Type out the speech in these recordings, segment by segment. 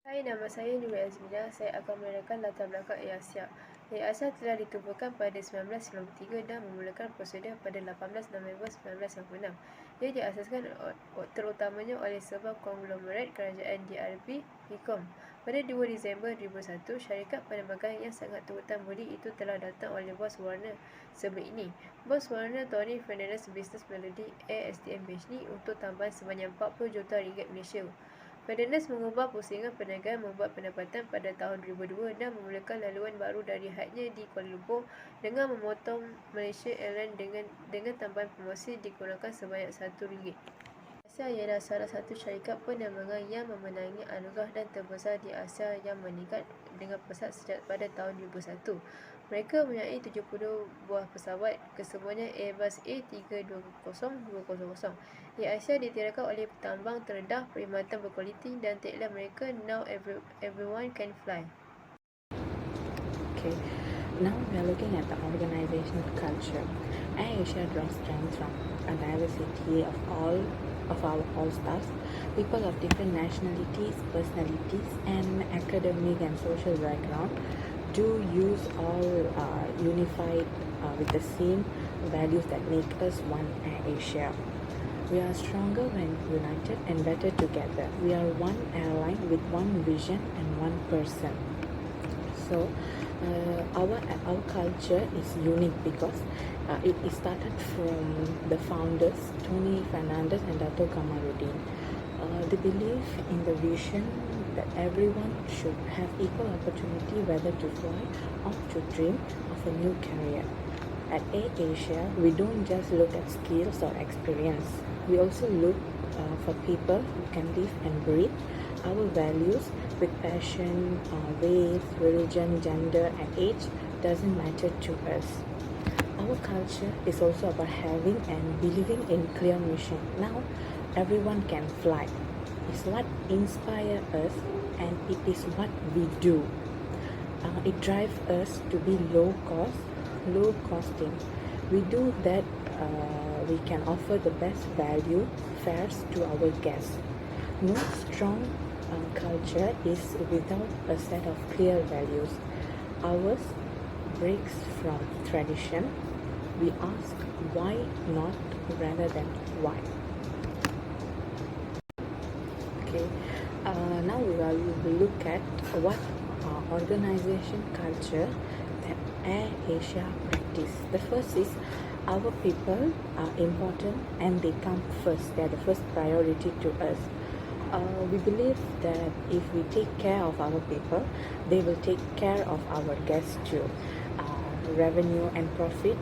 Hai, nama saya Nurul Azmina. Saya akan menerangkan latar belakang Asia. Asia telah ditubuhkan pada 1993 dan memulakan prosedur pada 18 November 1996. Ia diasaskan terutamanya oleh sebuah konglomerat kerajaan DRP Hikom. Pada 2 Disember 2001, syarikat penerbangan yang sangat berhutang budi itu telah datang oleh bos Warner sebelum ini. Bos Warner, Tony Fernandez Business Melody ASTM Bechni untuk tambahan sebanyak 40 juta ringgit Malaysia. Fernandez mengubah pusingan perniagaan membuat pendapatan pada tahun 2002 dan memulakan laluan baru dari hadnya di Kuala Lumpur dengan memotong Malaysia Airlines dengan tambahan promosi digunakan sebanyak RM1. Asia ialah salah satu syarikat penerbangan yang memenangi anugerah dan terbesar di Asia yang meningkat dengan pesat sejak pada tahun 2001. Mereka mempunyai 70 buah pesawat, kesemuanya Airbus A320-200. Asia ditirakan oleh tambang terendah, perkhidmatan berkualiti dan tagline mereka "Now everyone can fly". Okay, now we are looking at the organizational culture. AirAsia draws strength from a diversity of our all-stars, people of different nationalities, personalities, and academic and social background do use all unified with the same values that make us one AirAsia. We are stronger when united and better together. We are one airline with one vision and one person. So our culture is unique because it started from the founders Tony Fernandez and Dato Kamaluddin. They believe in the vision that everyone should have equal opportunity whether to fly or to dream of a new career. At AirAsia, we don't just look at skills or experience. We also look for people who can live and breathe our values with passion, race, religion, gender, and age doesn't matter to us. Our culture is also about having and believing in clear mission. Now, everyone can fly. It's what inspires us, and it is what we do. It drives us to be low costing. We do that. We can offer the best value fares to our guests. No strong culture is without a set of clear values. Ours breaks from tradition. We ask why not rather than why. Okay, now we will look at what organization culture that AirAsia practice. The first is our people are important and they come first. They are the first priority to us. We believe that if we take care of our people, they will take care of our guests too. Revenue and profit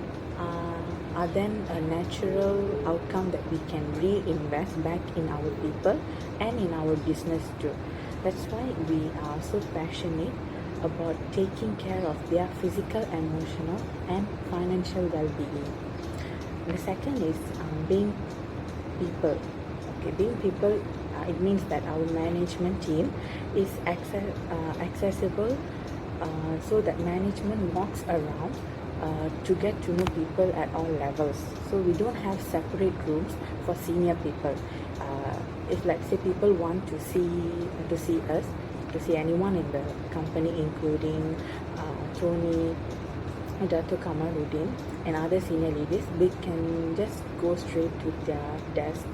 are then a natural outcome that we can reinvest back in our people and in our business too. That's why we are so passionate about taking care of their physical, emotional, and financial well-being. The second is being people. Okay, being people, it means that our management team is accessible so that management walks around to get to know people at all levels. So we don't have separate rooms for senior people. If let's say people want to see us, to see anyone in the company, including Tony, Dato Kamaluddin, and other senior leaders, they can just go straight to their desk.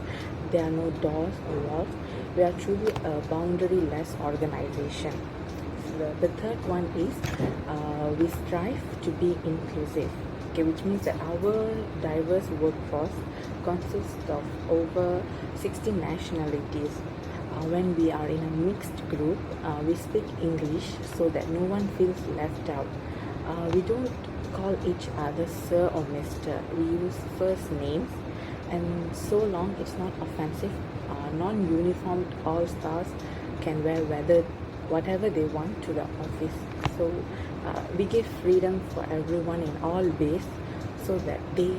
There are no doors or walls. We are truly a boundary-less organization. The third one is we strive to be inclusive, okay, which means that our diverse workforce consists of over 60 nationalities. When we are in a mixed group, we speak English so that no one feels left out. We don't call each other sir or mister. We use first names, and so long it's not offensive. Non-uniformed all-stars can wear whatever they want to the office. So we give freedom for everyone in all ways so that they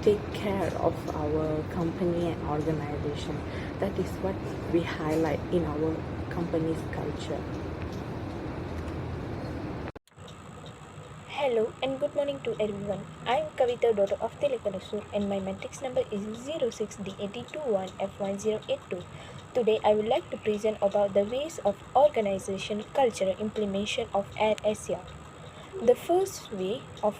take care of our company and organization. That is what we highlight in our company's culture. Hello, Hello and good morning to everyone. I am Kavita, daughter of Telekanasur, and my matrix number is 06D821F1082. Today I would like to present about the ways of organization cultural implementation of Air Asia. The first way of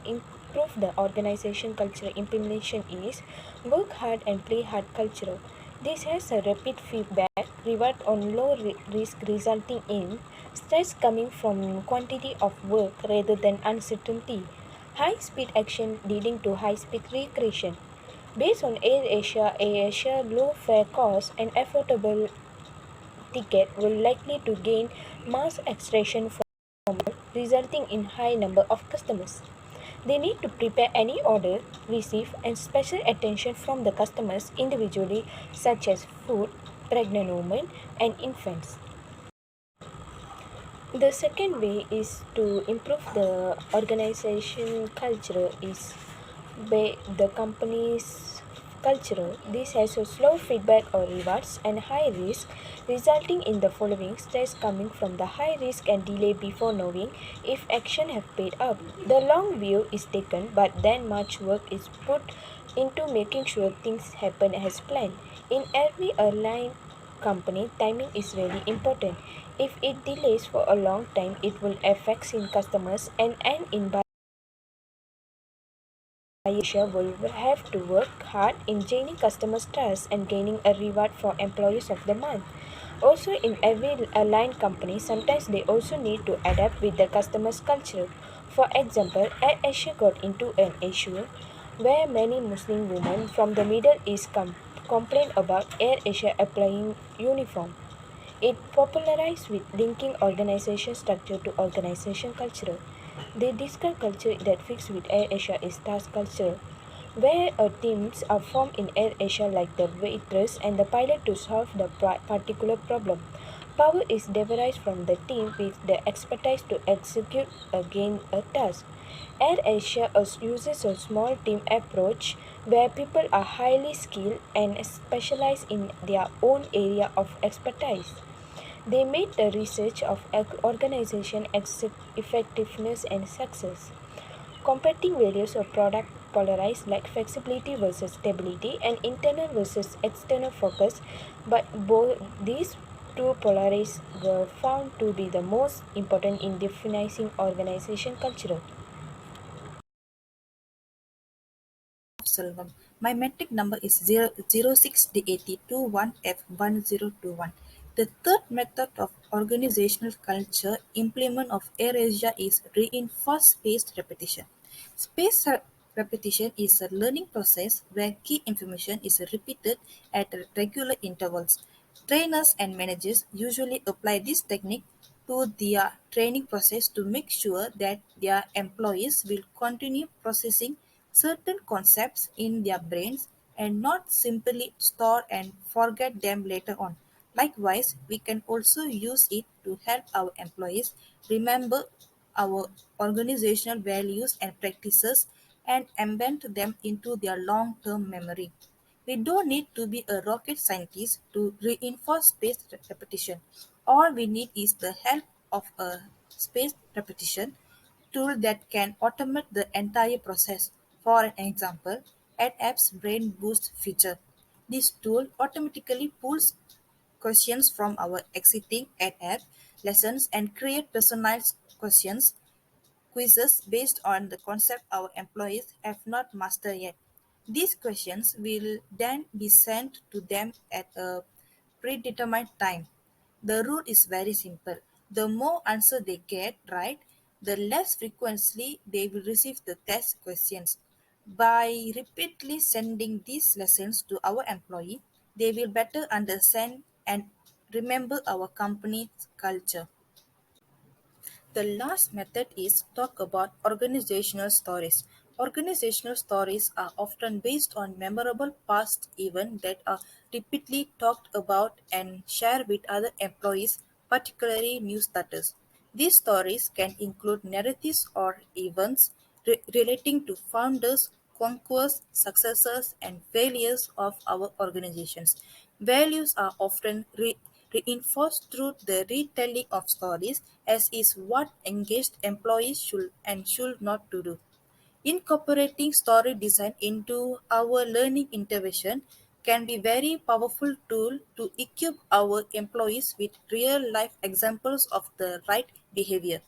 improve the organization culture implementation is work hard and play hard culture. This has a rapid feedback reward on low risk resulting in stress coming from quantity of work rather than uncertainty. High speed action leading to high speed recreation. Based on Air Asia low fare cost and affordable ticket will likely to gain mass extraction from resulting in high number of customers. They need to prepare any order, receive, and special attention from the customers individually, such as food, pregnant women, and infants. The second way is to improve the organization culture is by the company's culture. This has a slow feedback or rewards and high risk, resulting in the following stress coming from the high risk and delay before knowing if action have paid up. The long view is taken, but then much work is put into making sure things happen as planned. In every airline company, timing is really important. If it delays for a long time, it will affect in customers and end in Asia will have to work hard in gaining customers' trust and gaining a reward for employees of the month. Also, in every airline company, sometimes they also need to adapt with the customer's culture. For example, Air Asia got into an issue where many Muslim women from the Middle East complained about Air Asia applying uniform. It popularized with linking organization structure to organization culture. The describe culture that fits with Air Asia is task culture, where teams are formed in Air Asia like the waitress and the pilot to solve the particular problem. Power is derived from the team with the expertise to execute again a task. Air Asia uses a small team approach where people are highly skilled and specialize in their own area of expertise. They made the research of organization effectiveness and success. Competing values of product polarized like flexibility versus stability and internal versus external focus, but both these two polarities were found to be the most important in defining organization culture. Selvam. My metric number is 06D8021F1021. The third method of organizational culture implement of AirAsia is reinforced spaced repetition. Spaced repetition is a learning process where key information is repeated at regular intervals. Trainers and managers usually apply this technique to their training process to make sure that their employees will continue processing certain concepts in their brains and not simply store and forget them later on. Likewise, we can also use it to help our employees remember our organizational values and practices and embed them into their long term memory. We don't need to be a rocket scientist to reinforce spaced repetition. All we need is the help of a spaced repetition tool that can automate the entire process. For an example, AdApp's Brain Boost feature. This tool automatically pulls questions from our existing AdApp lessons and create personalized questions quizzes based on the concept our employees have not mastered yet. These questions will then be sent to them at a predetermined time. The rule is very simple. The more answer they get right, the less frequently they will receive the test questions. By repeatedly sending these lessons to our employee, they will better understand and remember our company's culture. The last method is talk about organizational stories. Organizational stories are often based on memorable past events that are repeatedly talked about and shared with other employees, particularly new starters. These stories can include narratives or events relating to founders, conquerors, successes, and failures of our organizations. Values are often reinforced through the retelling of stories, as is what engaged employees should and should not to do. Incorporating story design into our learning intervention can be very powerful tool to equip our employees with real life examples of the right behavior.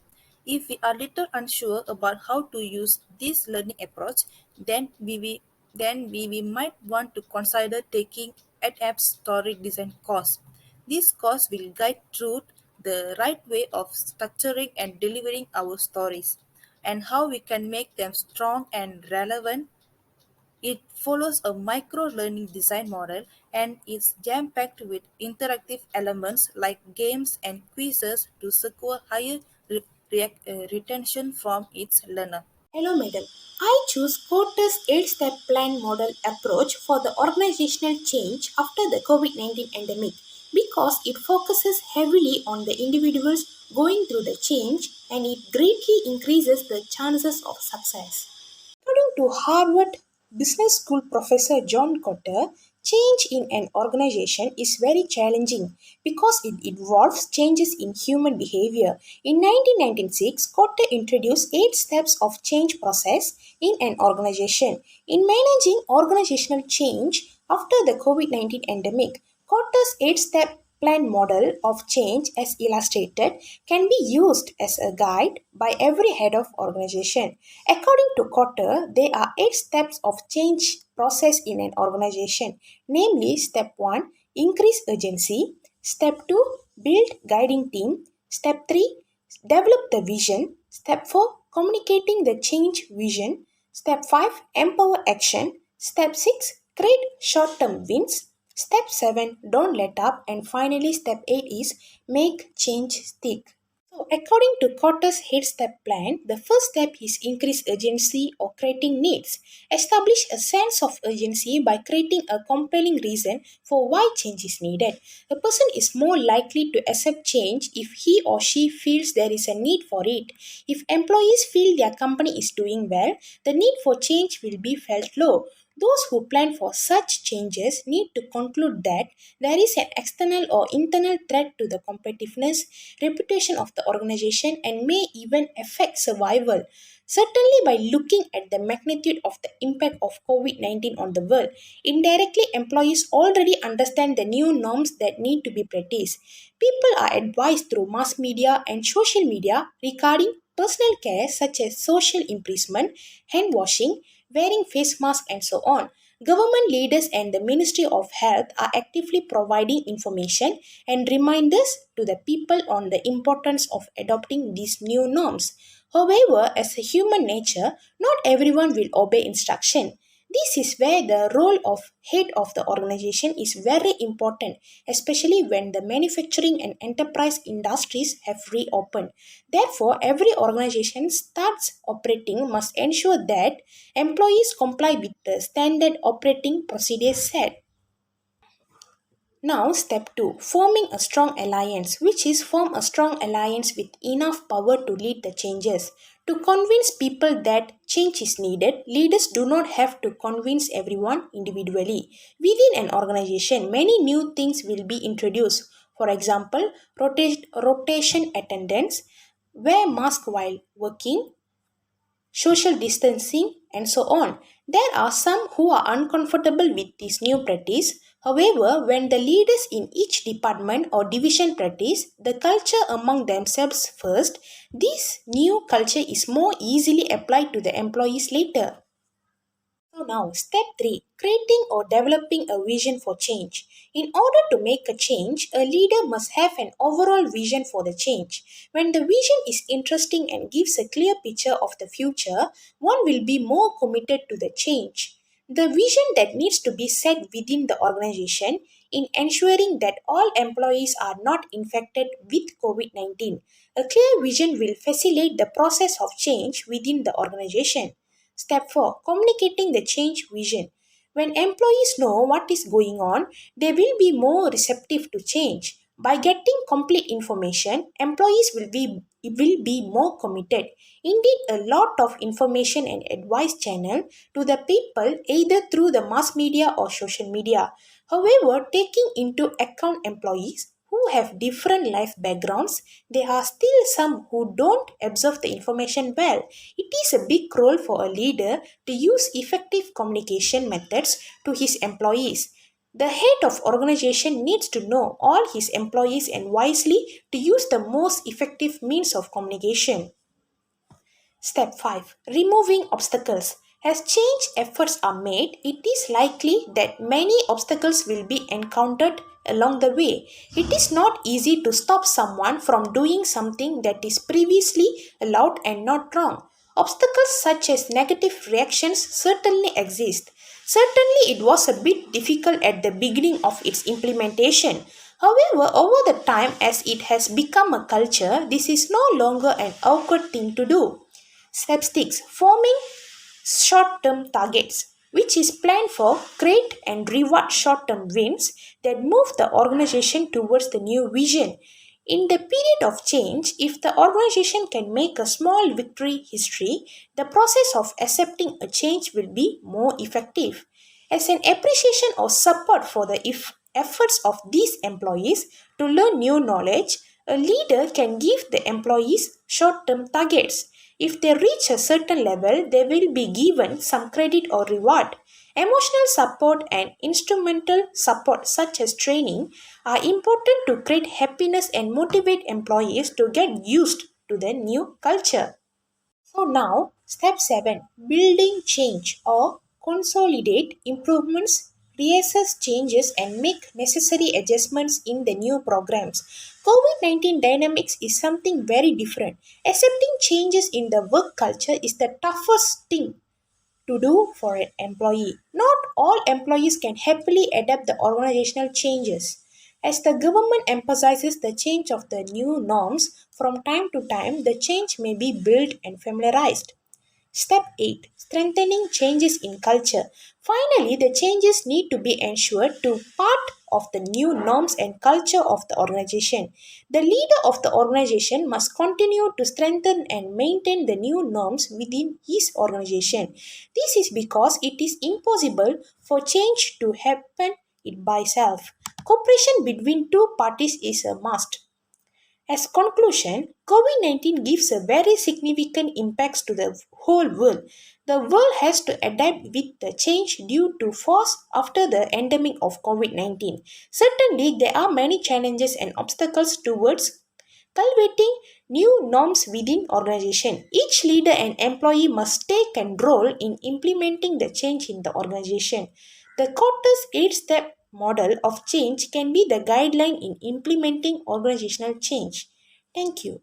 If we are little unsure about how to use this learning approach, then we might want to consider taking ADAPT story design course. This course will guide through the right way of structuring and delivering our stories and how we can make them strong and relevant. It follows a micro learning design model and is jam packed with interactive elements like games and quizzes to secure higher retention from its learner. Hello, madam. I choose Porter's 8-step plan model approach for the organizational change after the COVID 19 endemic because it focuses heavily on the individuals going through the change and it greatly increases the chances of success. According to Harvard Business School professor John Cotter, change in an organization is very challenging because it involves changes in human behavior. In 1996, Cotter introduced 8 steps of change process in an organization. In managing organizational change after the COVID-19 endemic, Cotter's 8-step plan model of change as illustrated can be used as a guide by every head of organization. According to Cotter, there are 8 steps of change process in an organization, namely step 1, increase urgency, step 2, build guiding team, step 3, develop the vision, step 4, communicating the change vision, step 5, empower action, step 6, create short-term wins, step 7, don't let up, and finally step 8 is make change stick. So, according to Cotter's head step plan, the first step is increase urgency or creating needs. Establish a sense of urgency by creating a compelling reason for why change is needed. A person is more likely to accept change if he or she feels there is a need for it. If employees feel their company is doing well, the need for change will be felt low. Those who plan for such changes need to conclude that there is an external or internal threat to the competitiveness, reputation of the organization, and may even affect survival. Certainly, by looking at the magnitude of the impact of COVID 19 on the world, indirectly employees already understand the new norms that need to be practiced. People are advised through mass media and social media regarding personal care such as social imprisonment, hand washing, wearing face masks, and so on. Government leaders and the Ministry of Health are actively providing information and reminders to the people on the importance of adopting these new norms. However, as a human nature, not everyone will obey instruction. This is where the role of head of the organization is very important, especially when the manufacturing and enterprise industries have reopened. Therefore, every organization starts operating must ensure that employees comply with the standard operating procedures set. Now, step 2, forming a strong alliance, which is form a strong alliance with enough power to lead the changes. To convince people that change is needed, leaders do not have to convince everyone individually. Within an organization, many new things will be introduced. For example, rotation attendance, wear mask while working, social distancing, and so on. There are some who are uncomfortable with this new practice. However, when the leaders in each department or division practice the culture among themselves first, this new culture is more easily applied to the employees later. So now, step 3, creating or developing a vision for change. In order to make a change, a leader must have an overall vision for the change. When the vision is interesting and gives a clear picture of the future, one will be more committed to the change. The vision that needs to be set within the organization in ensuring that all employees are not infected with COVID 19. A clear vision will facilitate the process of change within the organization. Step 4, communicating the change vision. When employees know what is going on, they will be more receptive to change. By getting complete information, employees will be more committed. Indeed, a lot of information and advice channel to the people either through the mass media or social media. However, taking into account employees who have different life backgrounds, there are still some who don't absorb the information well. It is a big role for a leader to use effective communication methods to his employees. The head of organization needs to know all his employees and wisely to use the most effective means of communication. Step 5. Removing obstacles. As change efforts are made, it is likely that many obstacles will be encountered along the way. It is not easy to stop someone from doing something that is previously allowed and not wrong. Obstacles such as negative reactions certainly exist. Certainly, it was a bit difficult at the beginning of its implementation. However, over the time as it has become a culture, this is no longer an awkward thing to do. Step 6. Forming short term targets, which is planned for create and reward short term wins that move the organization towards the new vision. In the period of change, if the organization can make a small victory history, the process of accepting a change will be more effective. As an appreciation or support for the efforts of these employees to learn new knowledge, a leader can give the employees short term targets. If they reach a certain level, they will be given some credit or reward. Emotional support and instrumental support, such as training, are important to create happiness and motivate employees to get used to the new culture. So now, step 7, building change or consolidate improvements, reassess changes and make necessary adjustments in the new programs. COVID-19 dynamics is something very different. Accepting changes in the work culture is the toughest thing to do for an employee. Not all employees can happily adapt the organizational changes. As the government emphasizes the change of the new norms, from time to time the change may be built and familiarized. Step 8. Strengthening changes in culture. Finally, the changes need to be ensured to part of the new norms and culture of the organization. The leader of the organization must continue to strengthen and maintain the new norms within his organization. This is because it is impossible for change to happen it by itself. Cooperation between two parties is a must. As conclusion, COVID-19 gives a very significant impacts to the whole world. The world has to adapt with the change due to force after the endemic of COVID-19. Certainly, there are many challenges and obstacles towards cultivating new norms within organization. Each leader and employee must take a role in implementing the change in the organization. The Cortes 8-step model of change can be the guideline in implementing organizational change. Thank you.